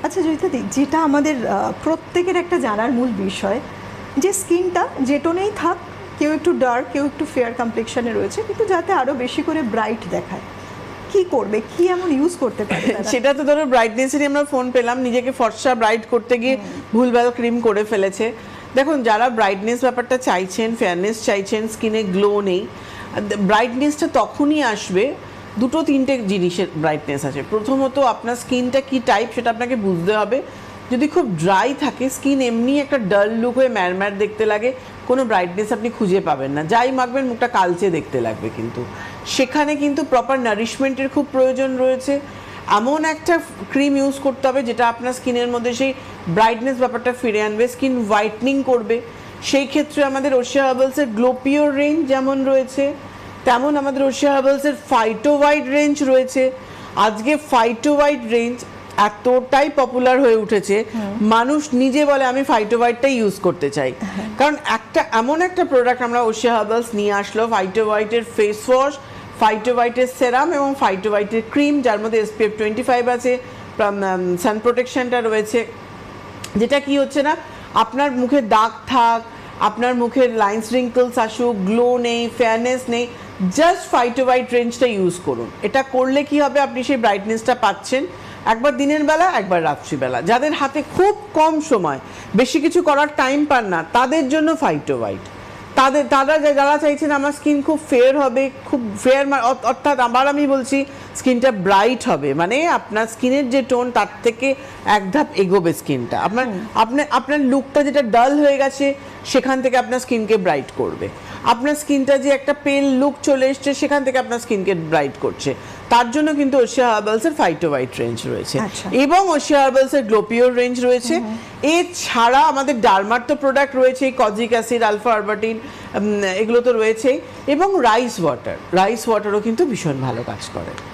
আচ্ছা জয়িতাদি, যেটা আমাদের প্রত্যেকের একটা জানার মূল বিষয়, যে স্কিনটা যে টোনেই থাক, কেউ একটু ডার্ক কেউ একটু ফেয়ার কমপ্লেকশনে রয়েছে, কিন্তু যাতে আরও বেশি করে ব্রাইট দেখায়, কি করবে, কি এমন ইউজ করতে পারে তারা? সেটা তো ধরো ব্রাইটনেসেরই আমরা ফোন পেলাম, নিজেকে ফর্সা ব্রাইট করতে গিয়ে ভুলভাল ক্রিম করে ফেলেছে। দেখুন, যারা ব্রাইটনেস ব্যাপারটা চাইছেন, ফেয়ারনেস চাইছেন, স্কিনে গ্লো নেই, ব্রাইটনেসটা তখনই আসবে, দুটো তিনটে জিনিসের ব্রাইটনেস আছে। প্রথমত আপনার স্কিনটা কি টাইপ সেটা আপনাকে বুঝতে হবে। যদি খুব ড্রাই থাকে স্কিন, এমনি একটা ডাল লুক হয়ে ম্যারম্যার দেখতে লাগে, কোনো ব্রাইটনেস আপনি খুঁজে পাবেন না। যাই মাখবেন মুখটা কালচে দেখতে লাগবে, কিন্তু সেখানে কিন্তু প্রপার নারিশমেন্টের খুব প্রয়োজন রয়েছে। এমন একটা ক্রিম ইউজ করতে হবে যেটা আপনার স্কিনের মধ্যে সেই ব্রাইটনেস ব্যাপারটা ফিরে আনবে, স্কিন হোয়াইটনিং করবে। সেই ক্ষেত্রে আমাদের ওশিয়া হার্বালসের গ্লো পিওর রেঞ্জ যেমন রয়েছে, তেমন আমাদের ওশিয়া হার্বালসের ফাইটো হোয়াইট রেঞ্জ রয়েছে। আজকে ফাইটো হোয়াইট রেঞ্জ এতটাই পপুলার হয়ে উঠেছে, মানুষ নিজে বলে আমি ফাইটো হোয়াইটটাই ইউজ করতে চাই। কারণ এমন একটা প্রোডাক্ট আমরা ওশিয়া হার্বালস নিয়ে আসলো, ফাইটো হোয়াইটের ফেস ওয়াশ, ফাইটো হোয়াইটের সেরাম এবং ফাইটো হোয়াইটের ক্রিম, যার মধ্যে SPF 25 আছে, সান প্রোটেকশনটা রয়েছে। যেটা কি হচ্ছে না, আপনার মুখে দাগ থাক, আপনার মুখের লাইন্স রিঙ্কলস আসুক, গ্লো নেই, ফেয়ারনেস নেই, জাস্ট ফাইটো হোয়াইট রেঞ্জটা ইউজ করুন। এটা করলে কি হবে, আপনি সেই ব্রাইটনেসটা পাচ্ছেন, একবার দিনের বেলা একবার রাত্রিবেলা। যাদের হাতে খুব কম সময়, বেশি কিছু করার টাইম পান না, তাদের জন্য ফাইটো হোয়াইট। যারা চাইছেন আমার স্কিন খুব ফেয়ার হবে, খুব ফেয়ার, অর্থাৎ আবার আমি বলছি স্কিনটা ব্রাইট হবে, মানে আপনার স্কিনের যে টোন তার থেকে এক ধাপ এগোবে স্কিনটা। আপনার লুকটা যেটা ডাল হয়ে গেছে সেখান থেকে আপনার স্কিনকে ব্রাইট করবে। আপনার স্কিনটা যে একটা পেল লুক চলে এসছে সেখান থেকে আপনার স্কিনকে ব্রাইট করছে। তার জন্য কিন্তু ওশিয়া হার্বালসের ফাইটো হোয়াইট রেঞ্জ রয়েছে, এবং ওশিয়া হার্বালসের গ্লো পিওর রেঞ্জ রয়েছে। এছাড়া আমাদের ডার্মার তো প্রোডাক্ট রয়েছে, কজিক অ্যাসিড, আলফা আরবাটিন, এগুলো তো রয়েছেই, এবং রাইস ওয়াটারও কিন্তু ভীষণ ভালো কাজ করে।